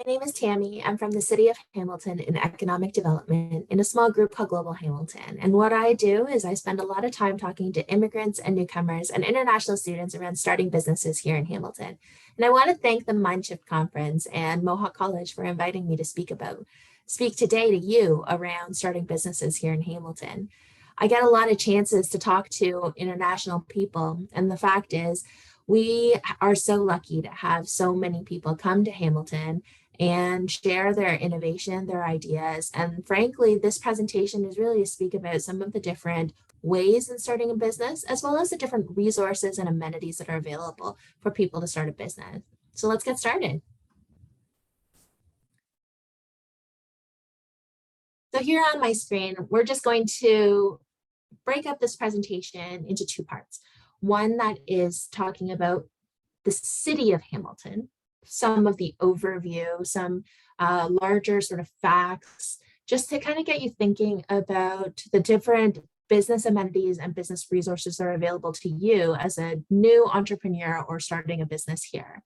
My name is Tammy. I'm from the city of Hamilton in economic development in a small group called Global Hamilton. And what I do is I spend a lot of time talking to immigrants and newcomers and international students around starting businesses here in Hamilton. And I want to thank the MINDSHIFT conference and Mohawk College for inviting me to speak today to you around starting businesses here in Hamilton. I get a lot of chances to talk to international people, and the fact is we are so lucky to have so many people come to Hamilton and share their innovation, their ideas. And frankly, this presentation is really to speak about some of the different ways in starting a business, as well as the different resources and amenities that are available for people to start a business. So let's get started. So here on my screen, we're just going to break up this presentation into two parts. One that is talking about the city of Hamilton, some of the overview, some larger sort of facts, just to kind of get you thinking about the different business amenities and business resources that are available to you as a new entrepreneur or starting a business here.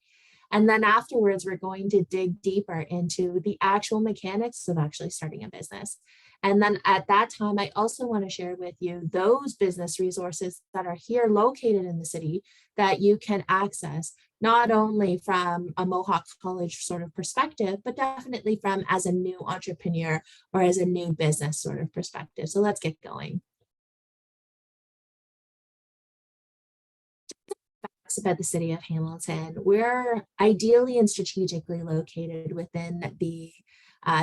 And then afterwards, we're going to dig deeper into the actual mechanics of actually starting a business. And then at that time, I also want to share with you those business resources that are here located in the city that you can access, not only from a Mohawk College sort of perspective, but definitely from as a new entrepreneur or as a new business sort of perspective. So let's get going. About the city of Hamilton. We're ideally and strategically located within the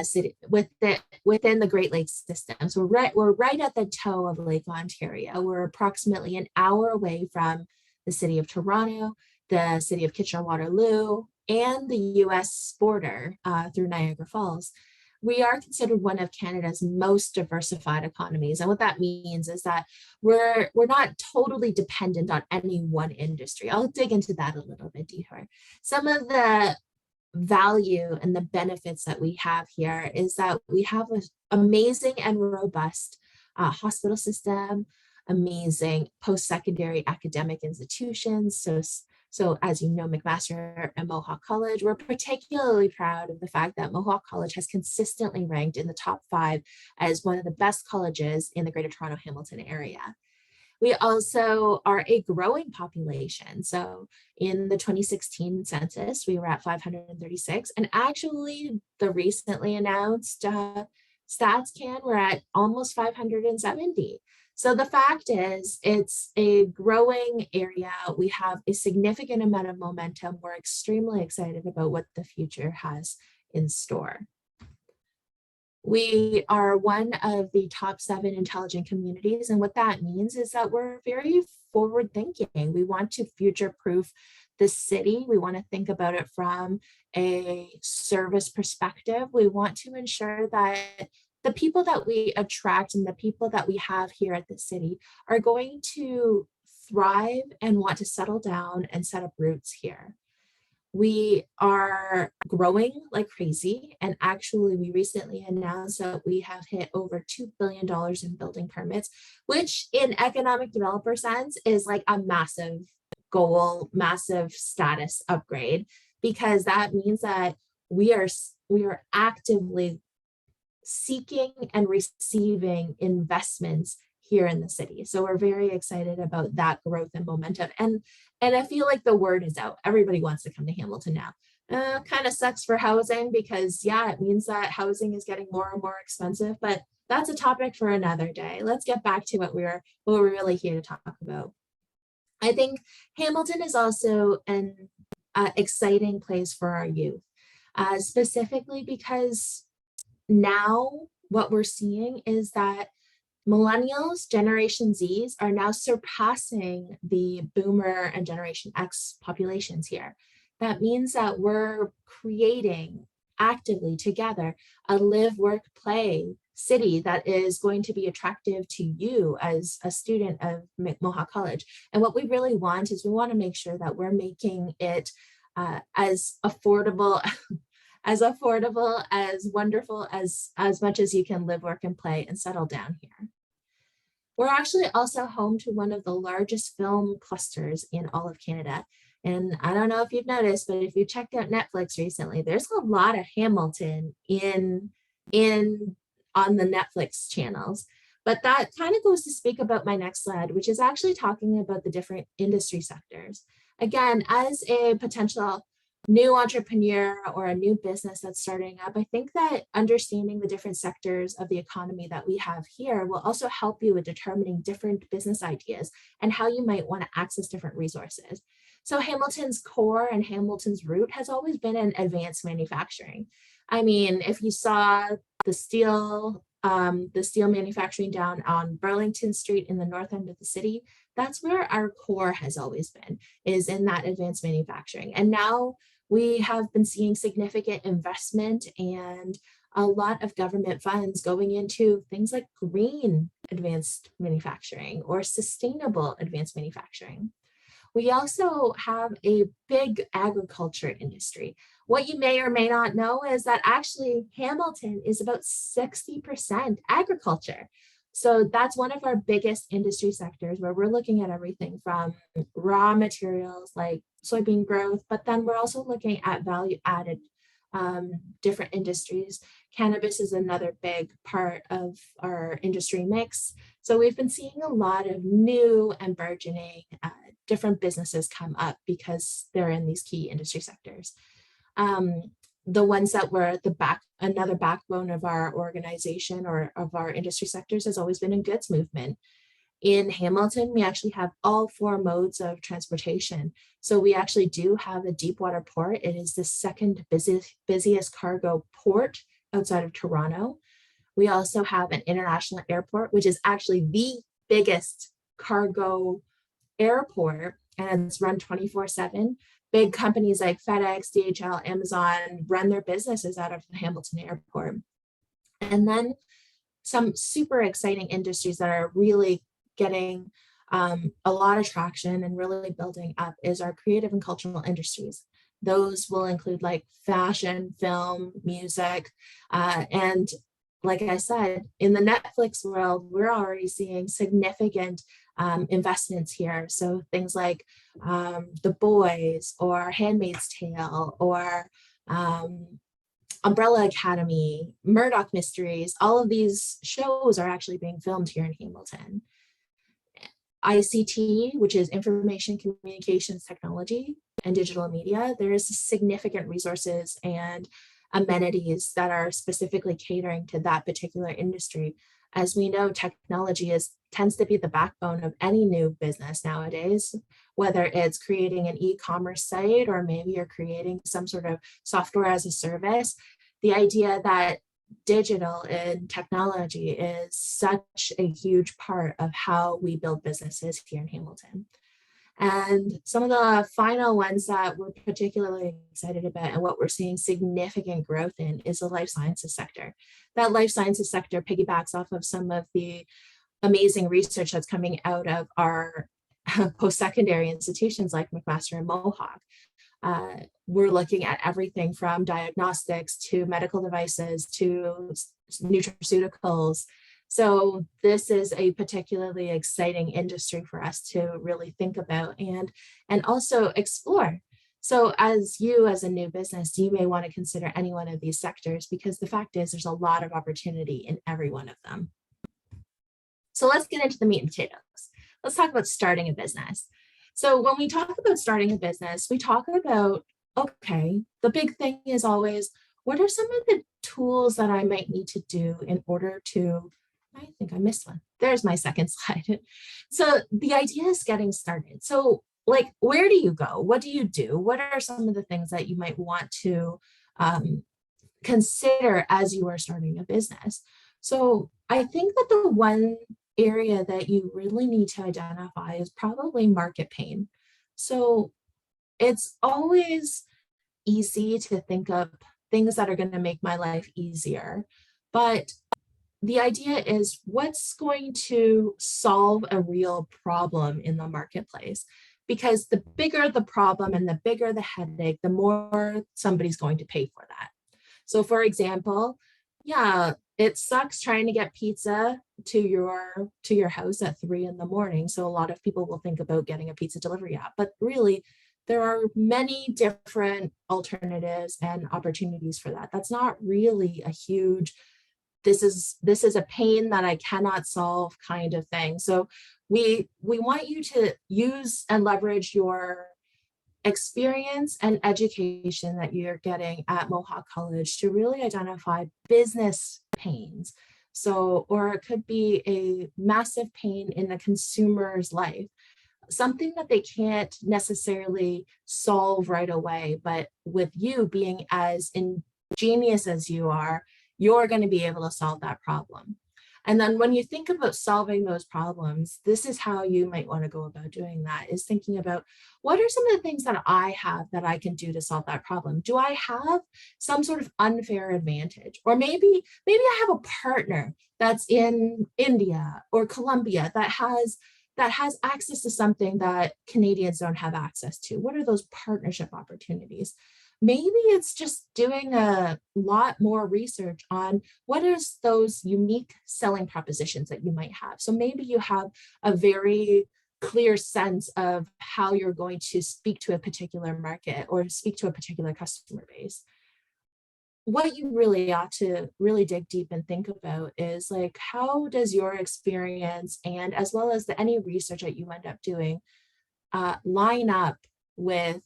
city, within the Great Lakes system. So we're right at the toe of Lake Ontario. We're approximately an hour away from the city of Toronto, the city of Kitchener-Waterloo, and the US border through Niagara Falls. We are considered one of Canada's most diversified economies. And what that means is that we're not totally dependent on any one industry. I'll dig into that a little bit deeper. Some of the value and the benefits that we have here is that we have an amazing and robust hospital system, amazing post-secondary academic institutions. So as you know, McMaster and Mohawk College, we're particularly proud of the fact that Mohawk College has consistently ranked in the top 5 as one of the best colleges in the Greater Toronto Hamilton area. We also are a growing population. So in the 2016 census, we were at 536, and actually the recently announced StatsCan, we're at almost 570. So the fact is, it's a growing area. We have a significant amount of momentum. We're extremely excited about what the future has in store. We are one of the top 7 intelligent communities. And what that means is that we're very forward thinking. We want to future-proof the city. We want to think about it from a service perspective. We want to ensure that the people that we attract and the people that we have here at the city are going to thrive and want to settle down and set up roots here. We are growing like crazy. And actually, we recently announced that we have hit over $2 billion in building permits, which in economic developer sense is like a massive goal, massive status upgrade, because that means that we are actively seeking and receiving investments here in the city. So we're very excited about that growth and momentum. And I feel like the word is out. Everybody wants to come to Hamilton now. Kind of sucks for housing because, yeah, it means that housing is getting more and more expensive, but that's a topic for another day. Let's get back to what we're really here to talk about. I think Hamilton is also an exciting place for our youth, specifically because now what we're seeing is that millennials, Generation Zs, are now surpassing the Boomer and Generation X populations here. That means that we're creating actively together a live, work, play city that is going to be attractive to you as a student of Mohawk College. And what we really want is we want to make sure that we're making it as affordable as wonderful as much as you can live, work, and play and settle down here. We're actually also home to one of the largest film clusters in all of Canada. And I don't know if you've noticed, but if you checked out Netflix recently, there's a lot of Hamilton in on the Netflix channels. But that kind of goes to speak about my next slide, which is actually talking about the different industry sectors. Again, as a potential new entrepreneur or a new business that's starting up, I think that understanding the different sectors of the economy that we have here will also help you with determining different business ideas and how you might want to access different resources. So Hamilton's core and Hamilton's root has always been in advanced manufacturing. I mean, if you saw the steel manufacturing down on Burlington Street in the north end of the city, that's where our core has always been, is in that advanced manufacturing. And now we have been seeing significant investment and a lot of government funds going into things like green advanced manufacturing or sustainable advanced manufacturing. We also have a big agriculture industry. What you may or may not know is that actually Hamilton is about 60% agriculture. So that's one of our biggest industry sectors where we're looking at everything from raw materials like soybean growth, but then we're also looking at value added different industries. Cannabis is another big part of our industry mix. So we've been seeing a lot of new and burgeoning different businesses come up because they're in these key industry sectors. The ones that were another backbone of our organization or of our industry sectors has always been in goods movement. In Hamilton, we actually have all four modes of transportation. So we actually do have a deep water port. It is the second busiest cargo port outside of Toronto. We also have an international airport, which is actually the biggest cargo airport, and it's run 24/7. Big companies like FedEx, DHL, Amazon run their businesses out of the Hamilton airport. And then some super exciting industries that are really getting a lot of traction and really building up is our creative and cultural industries. Those will include like fashion, film, music, and like I said, in the Netflix world, we're already seeing significant investments here. So things like The Boys or Handmaid's Tale or Umbrella Academy, Murdoch Mysteries, all of these shows are actually being filmed here in Hamilton. ICT, which is Information Communications Technology and Digital Media, there is significant resources and amenities that are specifically catering to that particular industry. As we know, technology tends to be the backbone of any new business nowadays, whether it's creating an e-commerce site or maybe you're creating some sort of software as a service. The idea that digital and technology is such a huge part of how we build businesses here in Hamilton. And some of the final ones that we're particularly excited about and what we're seeing significant growth in is the life sciences sector. That life sciences sector piggybacks off of some of the amazing research that's coming out of our post-secondary institutions like McMaster and Mohawk. We're looking at everything from diagnostics to medical devices to nutraceuticals. So this is a particularly exciting industry for us to really think about and also explore. So as a new business, you may want to consider any one of these sectors because the fact is there's a lot of opportunity in every one of them. So let's get into the meat and potatoes. Let's talk about starting a business. So when we talk about starting a business, we talk about, okay, the big thing is always, what are some of the tools that I might need to do in order to, I think I missed one. There's my second slide. So the idea is getting started. So like, where do you go? What do you do? What are some of the things that you might want to consider as you are starting a business? So I think that the one area that you really need to identify is probably market pain. So it's always easy to think of things that are going to make my life easier, but the idea is what's going to solve a real problem in the marketplace? Because the bigger the problem and the bigger the headache, the more somebody's going to pay for that. So for example, Yeah, it sucks trying to get pizza to your house at 3 in the morning. So a lot of people will think about getting a pizza delivery app, but really there are many different alternatives and opportunities for that. That's not really a huge, this is a pain that I cannot solve kind of thing. So we want you to use and leverage your experience and education that you're getting at Mohawk College to really identify business pains. So, or it could be a massive pain in the consumer's life, something that they can't necessarily solve right away, but with you being as ingenious as you are, you're going to be able to solve that problem. And then when you think about solving those problems, this is how you might want to go about doing that, is thinking about what are some of the things that I have that I can do to solve that problem? Do I have some sort of unfair advantage? Or maybe I have a partner that's in India or Colombia that has access to something that Canadians don't have access to. What are those partnership opportunities? Maybe it's just doing a lot more research on what is those unique selling propositions that you might have. So maybe you have a very clear sense of how you're going to speak to a particular market or speak to a particular customer base. What you really ought to really dig deep and think about is like, how does your experience and as well as any research that you end up doing line up with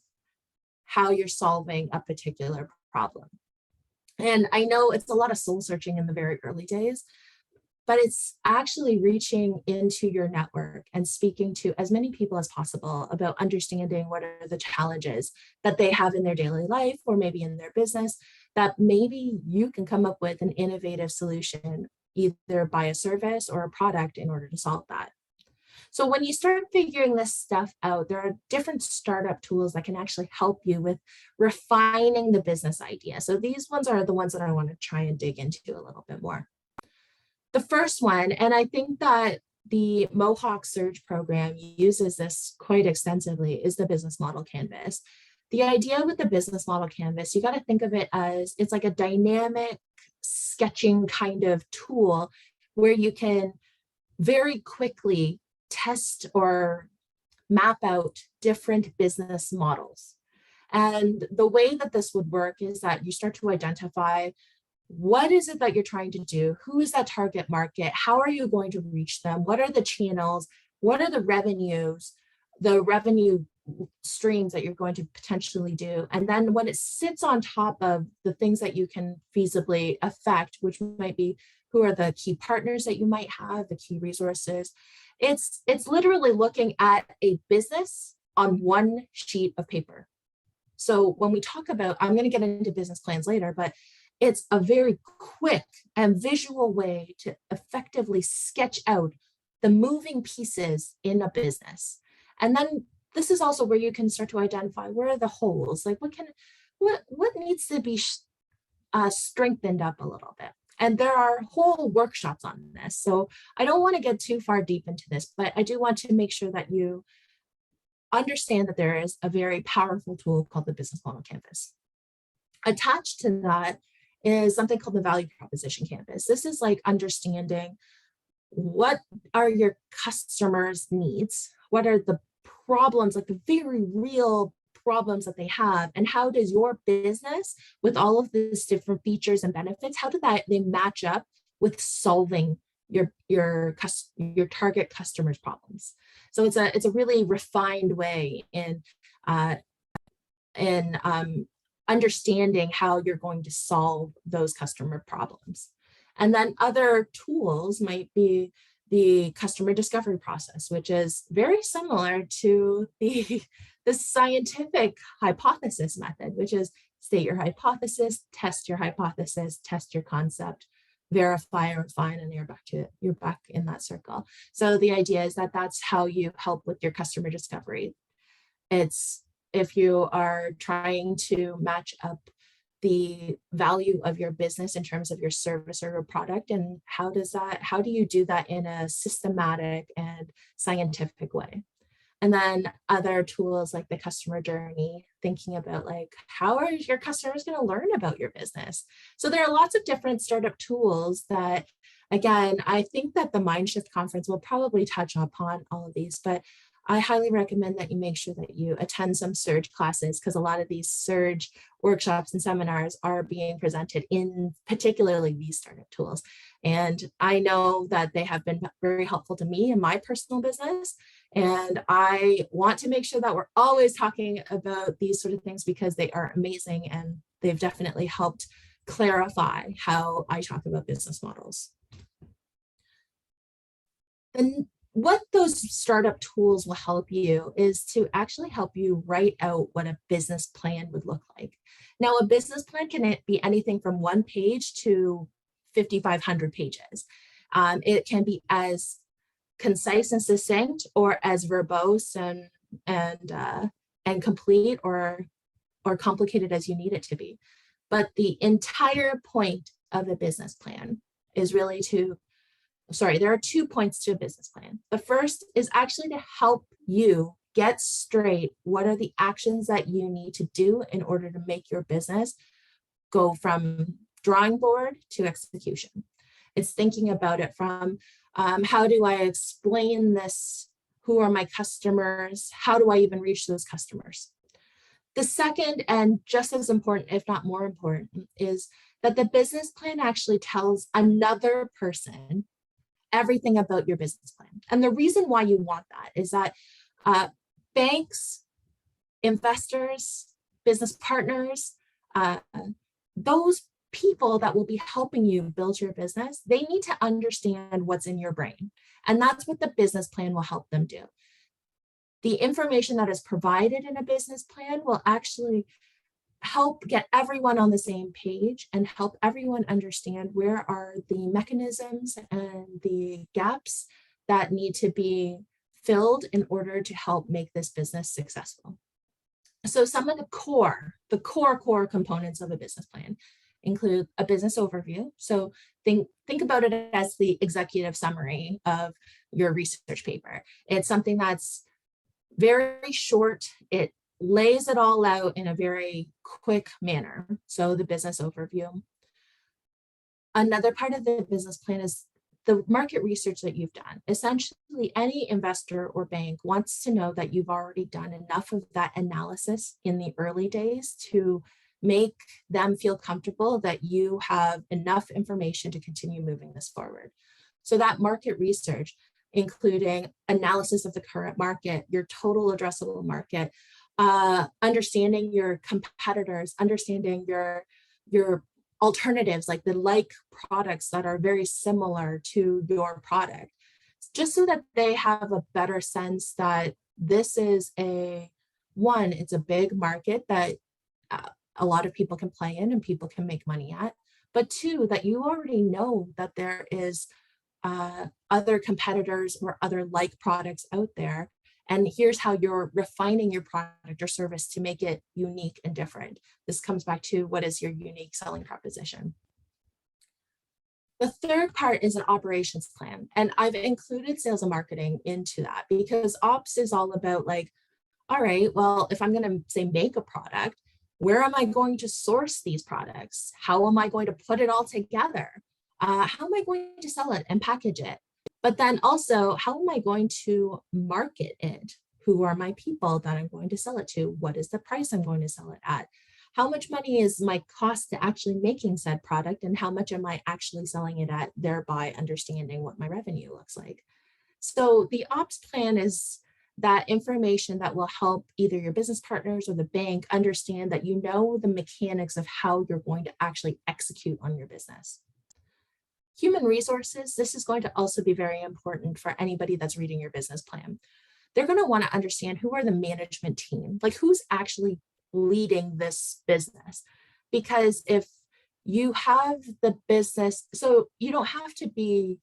how you're solving a particular problem? And I know it's a lot of soul searching in the very early days, but it's actually reaching into your network and speaking to as many people as possible about understanding what are the challenges that they have in their daily life or maybe in their business, that maybe you can come up with an innovative solution, either by a service or a product in order to solve that. So when you start figuring this stuff out, there are different startup tools that can actually help you with refining the business idea. So these ones are the ones that I want to try and dig into a little bit more. The first one, and I think that the Mohawk Surge program uses this quite extensively, is the business model canvas. The idea with the business model canvas, you got to think of it as it's like a dynamic sketching kind of tool where you can very quickly test or map out different business models. And the way that this would work is that you start to identify what is it that you're trying to do? Who is that target market? How are you going to reach them? What are the channels? What are the revenue streams that you're going to potentially do? And then when it sits on top of the things that you can feasibly affect, which might be who are the key partners that you might have, the key resources, it's literally looking at a business on one sheet of paper. So when we talk about, I'm going to get into business plans later, but it's a very quick and visual way to effectively sketch out the moving pieces in a business. And then this is also where you can start to identify where are the holes, like what needs to be strengthened up a little bit. And there are whole workshops on this. So I don't want to get too far deep into this, but I do want to make sure that you understand that there is a very powerful tool called the business model canvas. Attached to that is something called the value proposition canvas. This is like understanding what are your customers' needs, what are the problems, like the very real problems that they have, and how does your business, with all of these different features and benefits, how do they match up with solving your target customers' problems? So it's a really refined way in understanding how you're going to solve those customer problems. And then other tools might be the customer discovery process, which is very similar to the scientific hypothesis method, which is state your hypothesis, test your concept, verify or refine, and you're back in that circle. So the idea is that that's how you help with your customer discovery. It's if you are trying to match up the value of your business in terms of your service or your product, and how do you do that in a systematic and scientific way? And then other tools like the customer journey, thinking about like, how are your customers going to learn about your business? So there are lots of different startup tools that, again, I think that the MindShift conference will probably touch upon all of these, but I highly recommend that you make sure that you attend some Surge classes, because a lot of these Surge workshops and seminars are being presented in particularly these startup tools. And I know that they have been very helpful to me in my personal business. And I want to make sure that we're always talking about these sort of things because they are amazing and they've definitely helped clarify how I talk about business models. And what those startup tools will help you is to actually help you write out what a business plan would look like. Now, a business plan can be anything from 1 page to 5,500 pages. It can be as concise and succinct, or as verbose and complete or complicated as you need it to be. But the entire point of a business plan is really there are 2 points to a business plan. The first is actually to help you get straight what are the actions that you need to do in order to make your business go from drawing board to execution. It's thinking about it from how do I explain this? Who are my customers? How do I even reach those customers? The second, and just as important, if not more important, is that the business plan actually tells another person everything about your business plan. And the reason why you want that is that banks, investors, business partners, those people that will be helping you build your business, they need to understand what's in your brain. And that's what the business plan will help them do. The information that is provided in a business plan will actually help get everyone on the same page and help everyone understand where are the mechanisms and the gaps that need to be filled in order to help make this business successful. So some of the core components of a business plan include a business overview. So think about it as the executive summary of your research paper. It's something that's very short. It lays it all out in a very quick manner. So the business overview. Another part of the business plan is the market research that you've done. Essentially, any investor or bank wants to know that you've already done enough of that analysis in the early days to make them feel comfortable that you have enough information to continue moving this forward. So that market research, including analysis of the current market, your total addressable market, understanding your competitors, understanding your alternatives, like the like products that are very similar to your product, just so that they have a better sense that this is it's a big market that a lot of people can play in and people can make money at, but 2, that you already know that there is other competitors or other like products out there. And here's how you're refining your product or service to make it unique and different. This comes back to what is your unique selling proposition. The third part is an operations plan. And I've included sales and marketing into that because ops is all about like, all right, well, if I'm going to say make a product, where am I going to source these products? How am I going to put it all together? How am I going to sell it and package it? But then also, how am I going to market it? Who are my people that I'm going to sell it to? What is the price I'm going to sell it at? How much money is my cost to actually making said product? And how much am I actually selling it at, thereby understanding what my revenue looks like? So the ops plan is that information that will help either your business partners or the bank understand that you know the mechanics of how you're going to actually execute on your business. Human resources, this is going to also be very important for anybody that's reading your business plan. They're going to want to understand who are the management team, like who's actually leading this business. Because if you have the business, so you don't have to be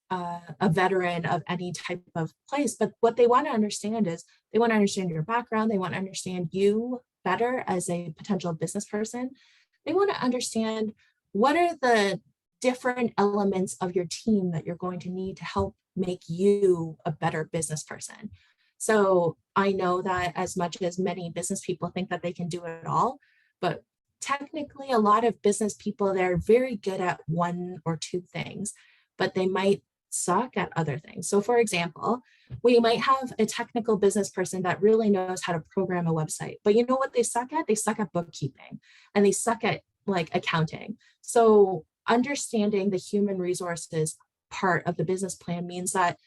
a veteran of any type of place, but what they want to understand is they want to understand your background. They want to understand you better as a potential business person. They want to understand what are the different elements of your team that you're going to need to help make you a better business person. So I know that as much as many business people think that they can do it all, but technically a lot of business people, they're very good at one or two things, but they might suck at other things. So for example, we might have a technical business person that really knows how to program a website, but you know what they suck at? They suck at bookkeeping and they suck at like accounting. So understanding the human resources part of the business plan means that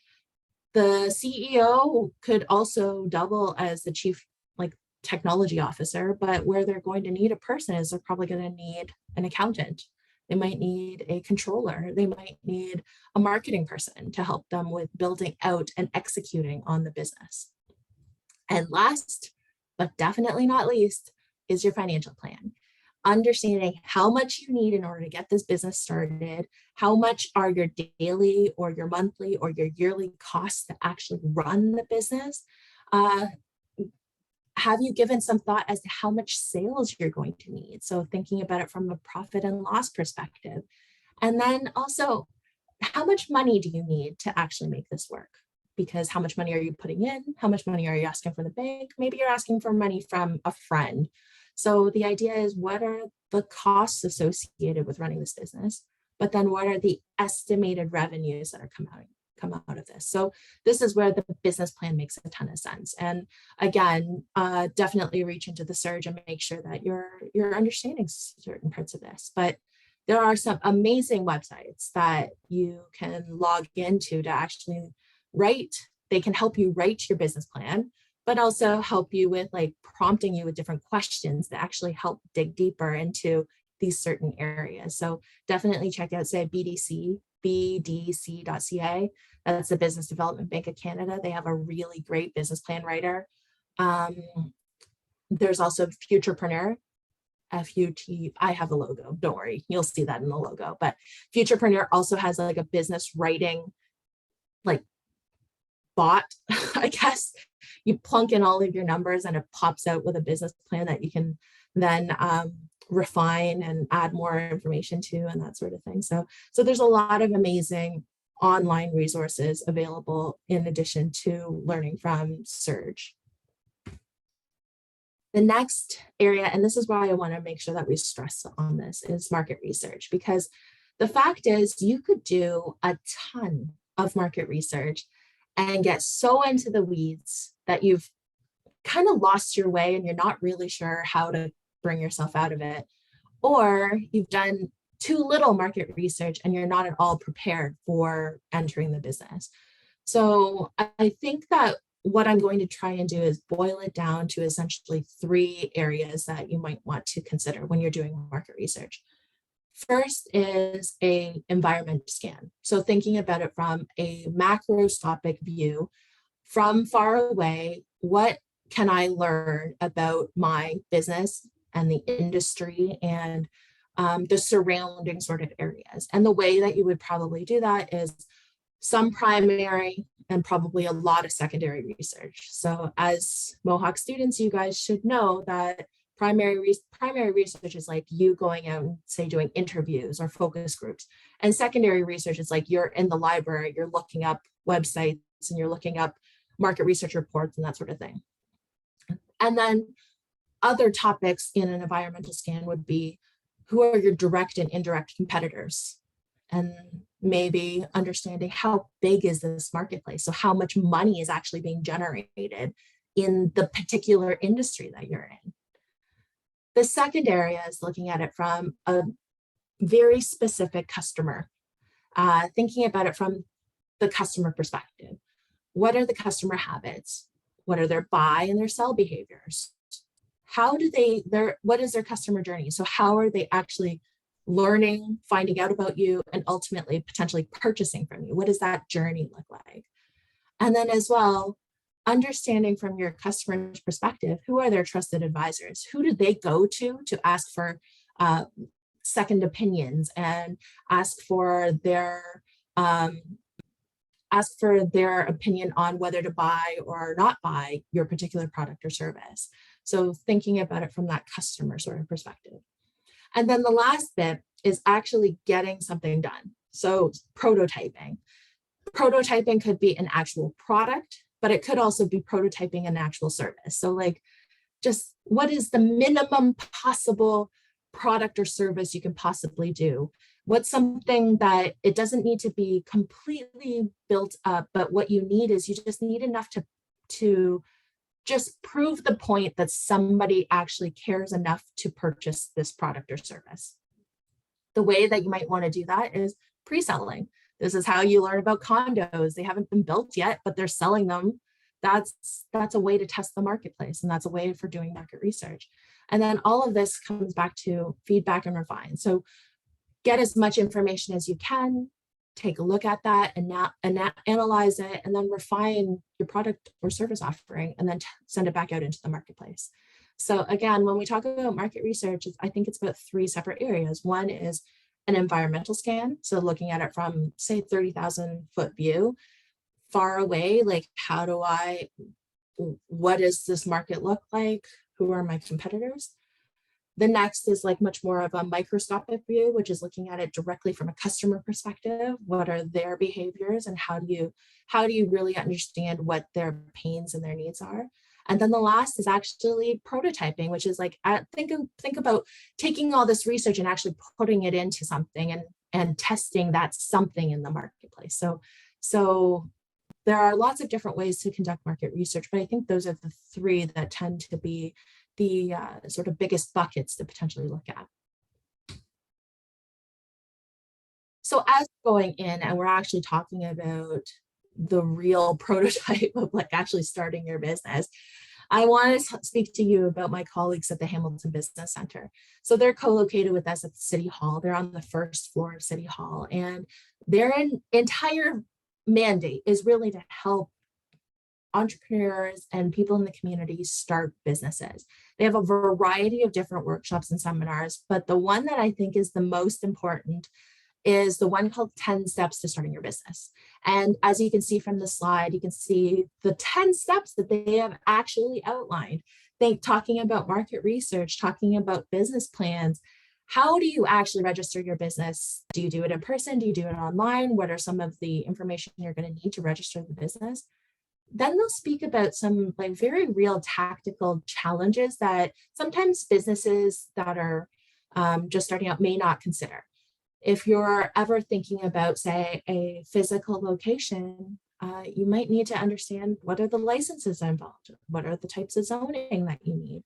the CEO could also double as the chief like technology officer, but where they're going to need a person is they're probably going to need an accountant. They might need a controller. They might need a marketing person to help them with building out and executing on the business. And last, but definitely not least, is your financial plan. Understanding how much you need in order to get this business started, how much are your daily or your monthly or your yearly costs to actually run the business. Have you given some thought as to how much sales you're going to need? So thinking about it from a profit and loss perspective. And then also, how much money do you need to actually make this work? Because how much money are you putting in? How much money are you asking from the bank? Maybe you're asking for money from a friend. So the idea is, what are the costs associated with running this business? But then what are the estimated revenues that are come out of this? So this is where the business plan makes a ton of sense. And again, definitely reach into the surge and make sure that you're understanding certain parts of this. But there are some amazing websites that you can log into to actually write. They can help you write your business plan, but also help you with like prompting you with different questions that actually help dig deeper into these certain areas. So definitely check out, say, bdc.ca. That's the Business Development Bank of Canada. They have a really great business plan writer. There's also Futurepreneur, FUT. I have a logo. Don't worry, you'll see that in the logo. But Futurepreneur also has like a business writing like bot, I guess. You plunk in all of your numbers and it pops out with a business plan that you can then refine and add more information to and that sort of thing. So there's a lot of amazing online resources available in addition to learning from Surge. The next area, and this is why I want to make sure that we stress on this, is market research, because the fact is you could do a ton of market research and get so into the weeds that you've kind of lost your way and you're not really sure how to bring yourself out of it. Or you've done too little market research and you're not at all prepared for entering the business. So I think that what I'm going to try and do is boil it down to essentially 3 areas that you might want to consider when you're doing market research. First is a environment scan. So thinking about it from a macroscopic view, from far away, what can I learn about my business and the industry and the surrounding sort of areas? And the way that you would probably do that is some primary and probably a lot of secondary research. So as Mohawk students, you guys should know that primary research is like you going out and say doing interviews or focus groups. And secondary research is like you're in the library, you're looking up websites and you're looking up market research reports and that sort of thing. And then other topics in an environmental scan would be, who are your direct and indirect competitors? And maybe understanding how big is this marketplace? So how much money is actually being generated in the particular industry that you're in? The second area is looking at it from a very specific customer, thinking about it from the customer perspective. What are the customer habits? What are their buy and their sell behaviors? What is their customer journey? So how are they actually learning, finding out about you, and ultimately potentially purchasing from you? What does that journey look like? And then as well, understanding from your customer's perspective, who are their trusted advisors? Who do they go to ask for second opinions and ask for their opinion on whether to buy or not buy your particular product or service? So thinking about it from that customer sort of perspective. And then the last bit is actually getting something done. So prototyping. Prototyping could be an actual product but it could also be prototyping an actual service. So like, just what is the minimum possible product or service you can possibly do? What's something that it doesn't need to be completely built up, but what you need is you just need enough to just prove the point that somebody actually cares enough to purchase this product or service. The way that you might want to do that is pre-selling. This is how you learn about condos. They haven't been built yet, but they're selling them. That's a way to test the marketplace, and that's a way for doing market research. And then all of this comes back to feedback and refine. So get as much information as you can, take a look at that and analyze it, and then refine your product or service offering, and then send it back out into the marketplace. So again, when we talk about market research, I think it's about 3 separate areas. One is an environmental scan. So looking at it from, say, 30,000 foot view, far away, like what does this market look like? Who are my competitors? The next is like much more of a microscopic view, which is looking at it directly from a customer perspective. What are their behaviors, and how do you really understand what their pains and their needs are? And then the last is actually prototyping, which is like, think about taking all this research and actually putting it into something and testing that something in the marketplace. So there are lots of different ways to conduct market research, but I think those are the 3 that tend to be the sort of biggest buckets to potentially look at. So as going in and we're actually talking about the real prototype of like actually starting your business, I want to speak to you about my colleagues at the Hamilton Business Center. So they're co-located with us at City Hall. They're on the 1st floor of City Hall, and their entire mandate is really to help entrepreneurs and people in the community start businesses. They have a variety of different workshops and seminars, but the one that I think is the most important is the one called 10 Steps to Starting Your Business. And as you can see from the slide, you can see the 10 steps that they have actually outlined. Talking about market research, talking about business plans. How do you actually register your business? Do you do it in person? Do you do it online? What are some of the information you're going to need to register the business? Then they'll speak about some like very real tactical challenges that sometimes businesses that are just starting out may not consider. If you're ever thinking about, say, a physical location, you might need to understand what are the licenses involved? What are the types of zoning that you need?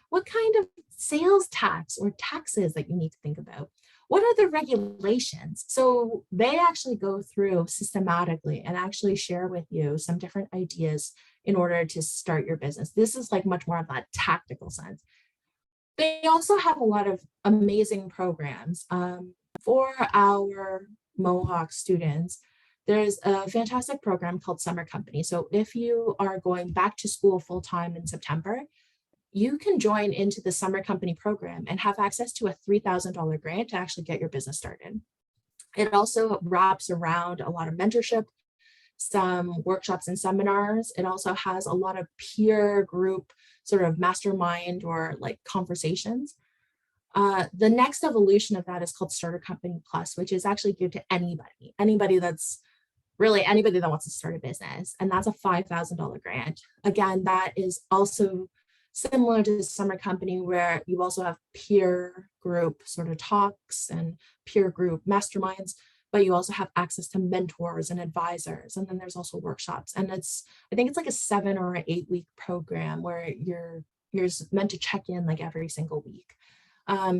What kind of sales tax or taxes that you need to think about? What are the regulations? So they actually go through systematically and actually share with you some different ideas in order to start your business. This is like much more of that tactical sense. They also have a lot of amazing programs. For our Mohawk students, there's a fantastic program called Summer Company. So if you are going back to school full-time in September, you can join into the Summer Company program and have access to a $3,000 grant to actually get your business started. It also wraps around a lot of mentorship, some workshops and seminars. It also has a lot of peer group sort of mastermind or like conversations. The next evolution of that is called Starter Company Plus, which is actually geared to anybody that's really anybody that wants to start a business. And that's a $5,000 grant. Again, that is also similar to the Summer Company, where you also have peer group sort of talks and peer group masterminds, but you also have access to mentors and advisors. And then there's also workshops. And I think it's like a 7 or 8 week program where you're meant to check in like every single week.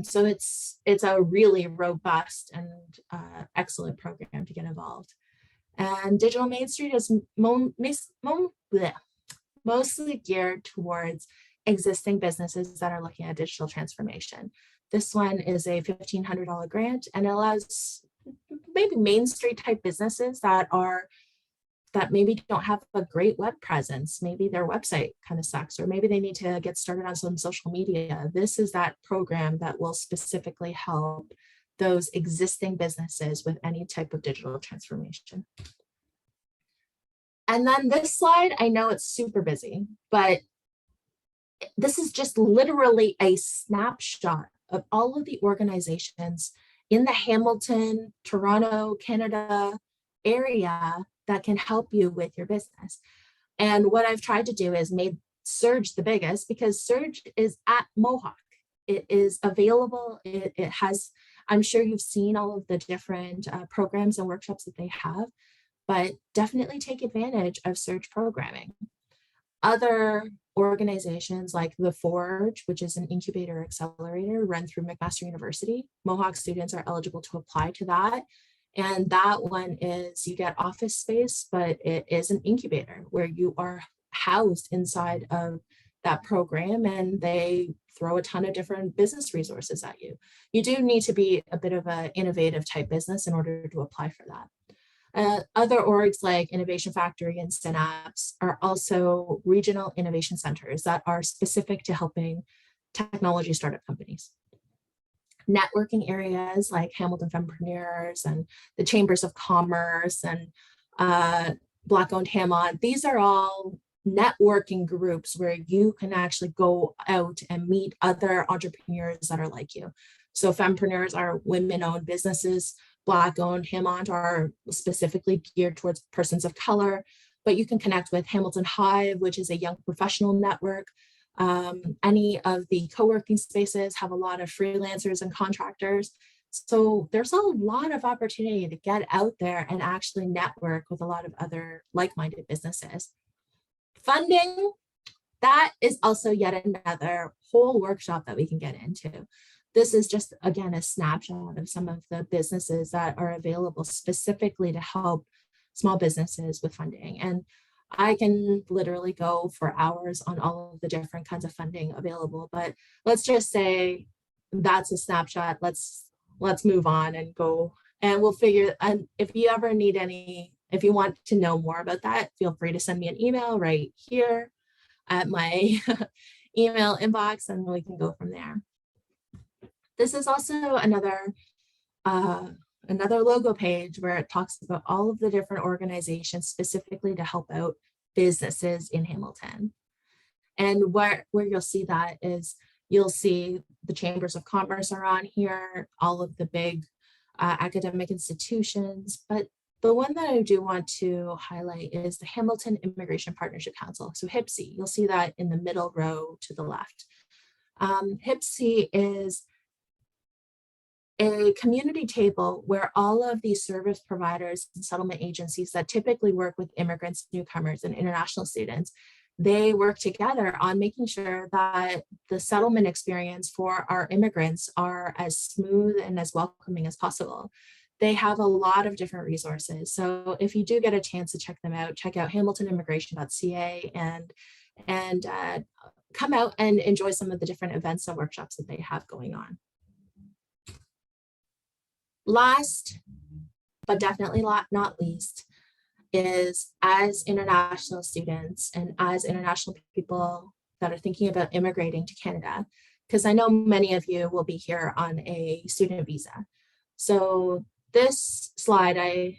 So it's a really robust and excellent program to get involved. And Digital Main Street is mostly geared towards existing businesses that are looking at digital transformation. This one is a $1,500 grant, and it allows maybe Main Street type businesses that maybe don't have a great web presence. Maybe their website kind of sucks, or maybe they need to get started on some social media. This is that program that will specifically help those existing businesses with any type of digital transformation. And then this slide, I know it's super busy, but this is just literally a snapshot of all of the organizations in the Hamilton, Toronto, Canada area that can help you with your business. And what I've tried to do is made Surge the biggest, because Surge is at Mohawk. It is available. It has, I'm sure you've seen all of the different programs and workshops that they have, but definitely take advantage of Surge programming. Other organizations like the Forge, which is an incubator accelerator run through McMaster University, Mohawk students are eligible to apply to that. And that one is, you get office space, but it is an incubator where you are housed inside of that program, and they throw a ton of different business resources at you. You do need to be a bit of an innovative type business in order to apply for that. Other orgs like Innovation Factory and Synapse are also regional innovation centers that are specific to helping technology startup companies. Networking areas like Hamilton Fempreneurs and the Chambers of Commerce and Black-owned Hammond, these are all networking groups where you can actually go out and meet other entrepreneurs that are like you. So Fempreneurs are women-owned businesses. Black-owned Hammond are specifically geared towards persons of color, but you can connect with Hamilton Hive, which is a young professional network. Any of the co-working spaces have a lot of freelancers and contractors. So there's a lot of opportunity to get out there and actually network with a lot of other like-minded businesses. Funding, that is also yet another whole workshop that we can get into. This is just, again, a snapshot of some of the businesses that are available specifically to help small businesses with funding. And I can literally go for hours on all of the different kinds of funding available, but let's just say that's a snapshot. Let's move on and go, and we'll figure, and if you ever need any, if you want to know more about that, feel free to send me an email right here at my email inbox, and we can go from there. This is also another logo page where it talks about all of the different organizations specifically to help out businesses in Hamilton. And where you'll see that is, you'll see the Chambers of Commerce are on here, all of the big academic institutions, but the one that I do want to highlight is the Hamilton Immigration Partnership Council, so HIPC. You'll see that in the middle row to the left. HIPC is a community table where all of these service providers and settlement agencies that typically work with immigrants, newcomers, and international students, they work together on making sure that the settlement experience for our immigrants are as smooth and as welcoming as possible. They have a lot of different resources. So if you do get a chance to check them out, check out hamiltonimmigration.ca and come out and enjoy some of the different events and workshops that they have going on. Last, but definitely not least, is as international students and as international people that are thinking about immigrating to Canada, because I know many of you will be here on a student visa. So this slide I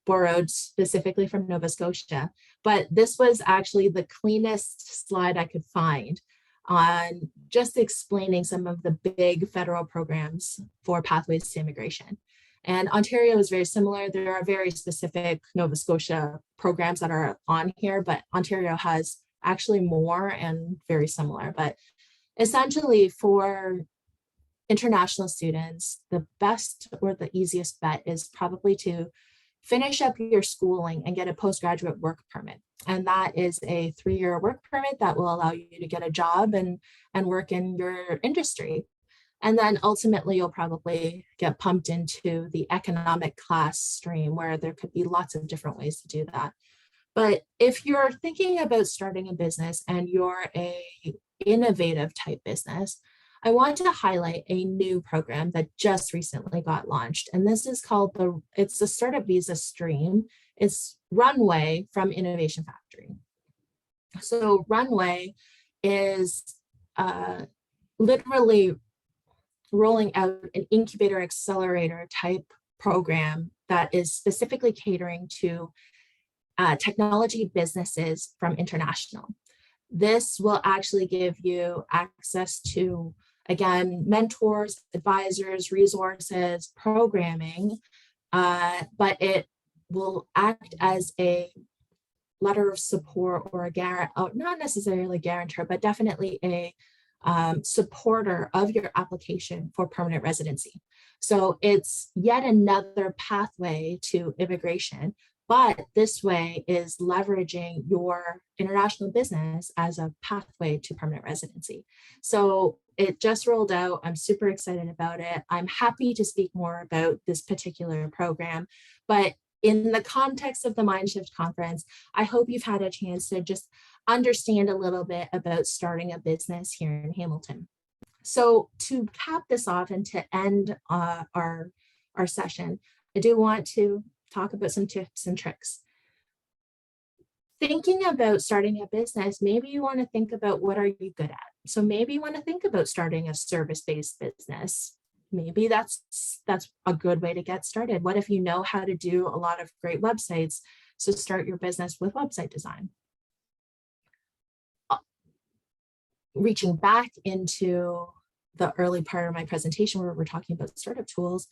borrowed specifically from Nova Scotia, but this was actually the cleanest slide I could find on just explaining some of the big federal programs for pathways to immigration. And Ontario is very similar. There are very specific Nova Scotia programs that are on here, but Ontario has actually more and very similar. But essentially for international students, the best or the easiest bet is probably to finish up your schooling and get a postgraduate work permit. And that is a 3-year work permit that will allow you to get a job and work in your industry. And then ultimately, you'll probably get pumped into the economic class stream, where there could be lots of different ways to do that. But if you're thinking about starting a business and you're a innovative type business, I want to highlight a new program that just recently got launched. And this is called it's the Startup Visa Stream. It's Runway from Innovation Factory. So Runway is literally rolling out an incubator accelerator type program that is specifically catering to technology businesses from international. This will actually give you access to, again, mentors, advisors, resources, programming, but it will act as a letter of support or a not necessarily guarantor, but definitely a supporter of your application for permanent residency. So it's yet another pathway to immigration, but this way is leveraging your international business as a pathway to permanent residency. So it just rolled out. I'm super excited about it. I'm happy to speak more about this particular program, but in the context of the MindShift conference, I hope you've had a chance to just understand a little bit about starting a business here in Hamilton. So to cap this off and to end our session, I do want to talk about some tips and tricks. Thinking about starting a business, maybe you want to think about what are you good at. So maybe you want to think about starting a service-based business. Maybe that's a good way to get started. What if you know how to do a lot of great websites? So start your business with website design. Reaching back into the early part of my presentation where we're talking about startup tools,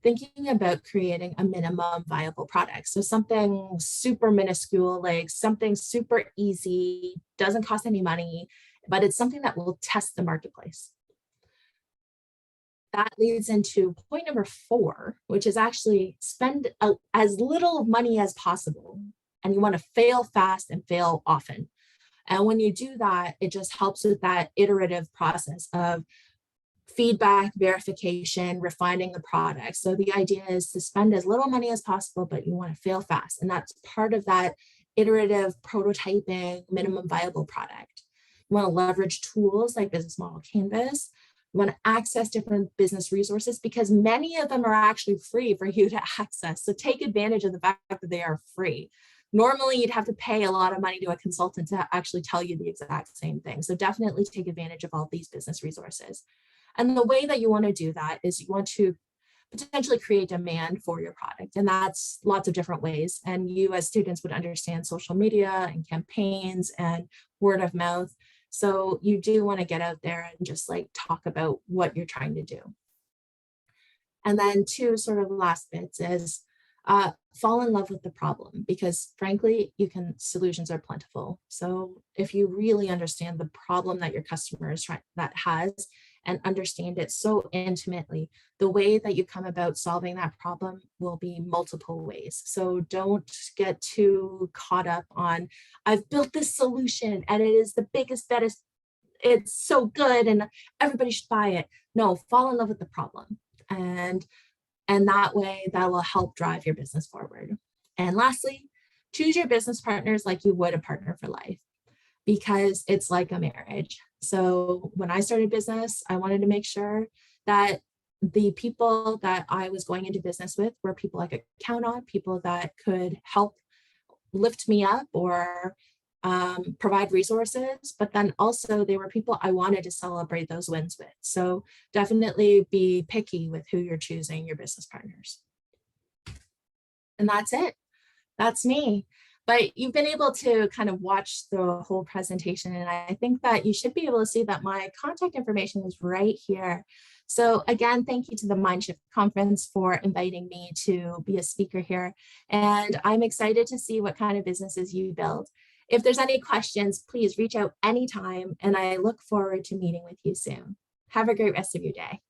thinking about creating a minimum viable product. So something super minuscule, like something super easy, doesn't cost any money, but it's something that will test the marketplace. That leads into point number 4, which is actually spend as little money as possible. And you want to fail fast and fail often. And when you do that, it just helps with that iterative process of feedback, verification, refining the product. So the idea is to spend as little money as possible, but you want to fail fast. And that's part of that iterative prototyping, minimum viable product. You want to leverage tools like Business Model Canvas. You want to access different business resources because many of them are actually free for you to access. So take advantage of the fact that they are free. Normally, you'd have to pay a lot of money to a consultant to actually tell you the exact same thing. So definitely take advantage of all these business resources. And the way that you want to do that is you want to potentially create demand for your product. And that's lots of different ways. And you as students would understand social media and campaigns and word of mouth. So you do want to get out there and just like talk about what you're trying to do. And then 2 sort of last bits is fall in love with the problem because frankly, solutions are plentiful. So if you really understand the problem that your customer is has and understand it so intimately, the way that you come about solving that problem will be multiple ways. So don't get too caught up on, I've built this solution and it is the biggest, baddest, it's so good and everybody should buy it. No, fall in love with the problem. And that way that will help drive your business forward. And lastly, choose your business partners like you would a partner for life because it's like a marriage. So when I started business, I wanted to make sure that the people that I was going into business with were people I could count on, people that could help lift me up or provide resources, but then also they were people I wanted to celebrate those wins with. So definitely be picky with who you're choosing your business partners. And that's it. That's me. But you've been able to kind of watch the whole presentation, and I think that you should be able to see that my contact information is right here. So again, thank you to the MindShift conference for inviting me to be a speaker here. And I'm excited to see what kind of businesses you build. If there's any questions, please reach out anytime, and I look forward to meeting with you soon. Have a great rest of your day.